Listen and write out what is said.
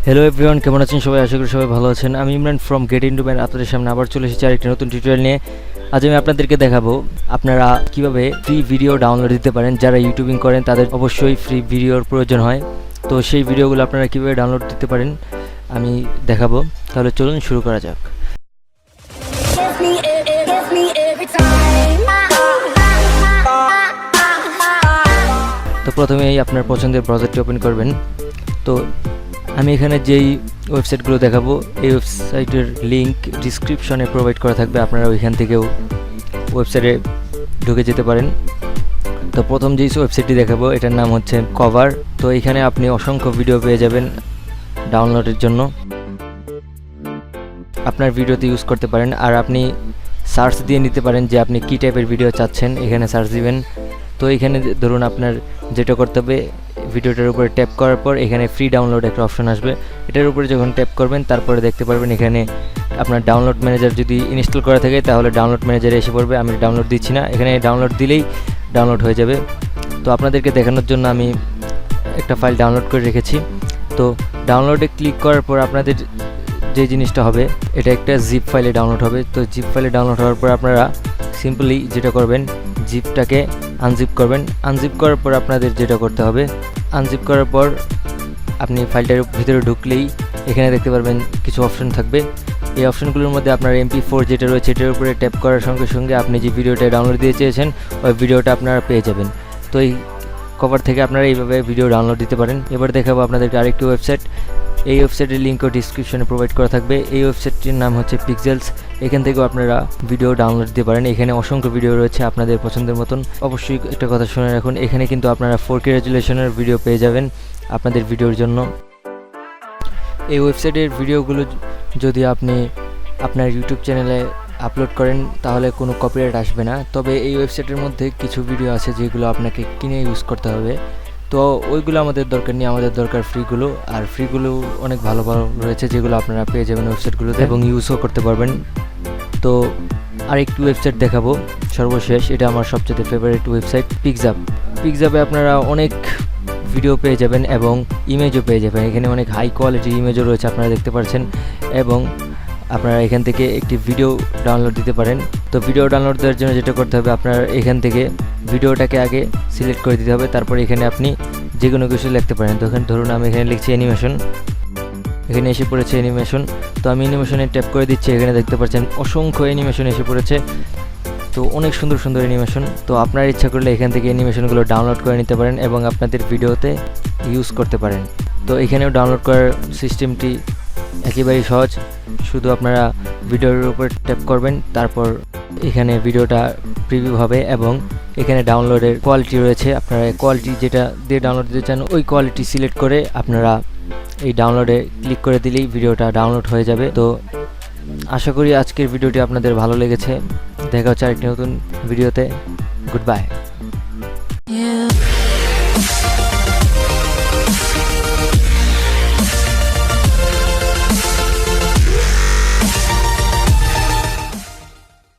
Hello everyone, কেমন আছেন সবাই? আশা করি সবাই ভালো আছেন। আমি Imran from gate into man আপনাদের সামনে আবার চলে এসেছি আরেকটি নতুন টিউটোরিয়াল নিয়ে। আজ আমি আপনাদেরকে দেখাবো আপনারা কিভাবে ফ্রি ভিডিও ডাউনলোড দিতে পারেন। যারা ইউটিউবিং করেন তাদের অবশ্যই ফ্রি ভিডিওর প্রয়োজন হয়, তো সেই ভিডিওগুলো আপনারা কিভাবে ডাউনলোড দিতে পারেন আমি দেখাবো। তাহলে চলুন শুরু করা যাক। তো প্রথমেই আপনার পছন্দের ব্রাউজারটি ওপেন করবেন। তো আমি এখানে যেই ওয়েবসাইটগুলো দেখাবো এই ওয়েবসাইটের লিঙ্ক ডিসক্রিপশনে প্রোভাইড করা থাকবে, আপনারা ওইখান থেকেও ওয়েবসাইটে ঢুকে যেতে পারেন। তো প্রথম যেই ওয়েবসাইটটি দেখাবো এটার নাম হচ্ছে কভার। তো এখানে আপনি অসংখ্য ভিডিও পেয়ে যাবেন ডাউনলোডের জন্য, আপনার ভিডিওতে ইউজ করতে পারেন। আর আপনি সার্চ দিয়ে নিতে পারেন যে আপনি কী টাইপের ভিডিও চাচ্ছেন, এখানে সার্চ দিবেন। তো এখানে ধরুন আপনার যেটা করতে হবে, ভিডিওটার উপরে ট্যাপ করার পর এখানে ফ্রি ডাউনলোড একটা অপশন আসবে। এটার উপরে যখন ট্যাপ করবেন তারপরে দেখতে পারবেন এখানে আপনার ডাউনলোড ম্যানেজার যদি ইনস্টল করা থাকে তাহলে ডাউনলোড ম্যানেজারে এসে পড়বে। আমি ডাউনলোড দিচ্ছি না, এখানে ডাউনলোড দিলেই ডাউনলোড হয়ে যাবে। তো আপনাদেরকে দেখানোর জন্য আমি একটা ফাইল ডাউনলোড করে রেখেছি। তো ডাউনলোডে ক্লিক করার পর আপনাদের যে জিনিসটা হবে এটা একটা জিপ ফাইলে ডাউনলোড হবে। তো জিপ ফাইলে ডাউনলোড হওয়ার পর আপনারা সিম্পলি যেটা করবেন, জিপটাকে আনজিপ করবেন। আনজিপ করার পর আপনাদের যেটা করতে হবে, আনজিপ করার পর আপনি ফাইলটার ভিতরে ঢুকলেই এখানে দেখতে পারবেন কিছু অপশন থাকবে। এই অপশনগুলোর মধ্যে আপনার MP4 যেটা রয়েছে এটার উপরে ট্যাপ করার সঙ্গে সঙ্গে আপনি যে ভিডিওটা ডাউনলোড দিতে চেয়েছেন ওই ভিডিওটা আপনারা পেয়ে যাবেন। তো এই কভার থেকে আপনারা এইভাবে ভিডিও ডাউনলোড দিতে পারেন। এবার দেখাবো আপনাদেরকে আরেকটি ওয়েবসাইট। এই ওয়েবসাইটের লিঙ্কও ডিসক্রিপশনে প্রোভাইড করা থাকবে। এই ওয়েবসাইটটির নাম হচ্ছে পিক্সেলস। এখান থেকেও আপনারা ভিডিও ডাউনলোড দিতে পারেন। এখানে অসংখ্য ভিডিও রয়েছে আপনাদের পছন্দের মতন। অবশ্যই একটা কথা শুনে রাখুন, এখানে কিন্তু আপনারা 4K রেজুলেশনের ভিডিও পেয়ে যাবেন আপনাদের ভিডিওর জন্য। এই ওয়েবসাইটের ভিডিওগুলো যদি আপনি আপনার ইউটিউব চ্যানেলে আপলোড করেন তাহলে কোনো কপিরাইট আসবে না। তবে এই ওয়েবসাইটের মধ্যে কিছু ভিডিও আছে যেগুলো আপনাকে কিনে ইউজ করতে হবে। তো ওইগুলো আমাদের দরকার নেই, আমাদের দরকার ফ্রিগুলো। আর ফ্রিগুলো অনেক ভালো ভালো রয়েছে যেগুলো আপনারা পেয়ে যাবেন ওয়েবসাইটগুলোতে এবং ইউজও করতে পারবেন। তো আরেকটি ওয়েবসাইট দেখাবো সর্বশেষ, এটা আমার সবচেয়ে ফেভারিট ওয়েবসাইট পিক্সআপ। পিক্সআপে আপনারা অনেক ভিডিও পেয়ে যাবেন এবং ইমেজও পেয়ে যাবেন। এখানে অনেক হাই কোয়ালিটির ইমেজও রয়েছে আপনারা দেখতে পাচ্ছেন, এবং আপনারা এখান থেকে একটি ভিডিও ডাউনলোড দিতে পারেন। তো ভিডিও ডাউনলোড দেওয়ার জন্য যেটা করতে হবে, আপনার এখান থেকে ভিডিওটাকে আগে সিলেক্ট করে দিতে হবে, তারপর এখানে আপনি যে কোনো কিছু লিখতে পারেন। তো এখানে ধরুন আমি এখানে লিখছি অ্যানিমেশন, এখানে এসে পড়েছে অ্যানিমেশন। তো আমি অ্যানিমেশনে ট্যাপ করে দিচ্ছি, এখানে দেখতে পাচ্ছেন অসংখ্য অ্যানিমেশন এসে পড়েছে। তো অনেক সুন্দর সুন্দর অ্যানিমেশন। তো আপনার ইচ্ছা করলে এখান থেকে অ্যানিমেশনগুলো ডাউনলোড করে নিতে পারেন এবং আপনাদের ভিডিওতে ইউজ করতে পারেন। তো এখানেও ডাউনলোড করার সিস্টেমটি একেবারেই সহজ। শুধু আপনারা ভিডিওর উপর ট্যাপ করবেন, তারপর এখানে ভিডিওটা প্রিভিউ হবে এবং এখানে ডাউনলোডের কোয়ালিটি রয়েছে। আপনারা কোয়ালিটি যেটা দিয়ে ডাউনলোড দিতে চান ওই কোয়ালিটি সিলেক্ট করে আপনারা এই ডাউনলোডে ক্লিক করে দিলেই ভিডিওটা ডাউনলোড হয়ে যাবে। তো আশা করি আজকের ভিডিওটি আপনাদের ভালো লেগেছে। দেখা হচ্ছে আরেকটি নতুন ভিডিওতে। Good bye.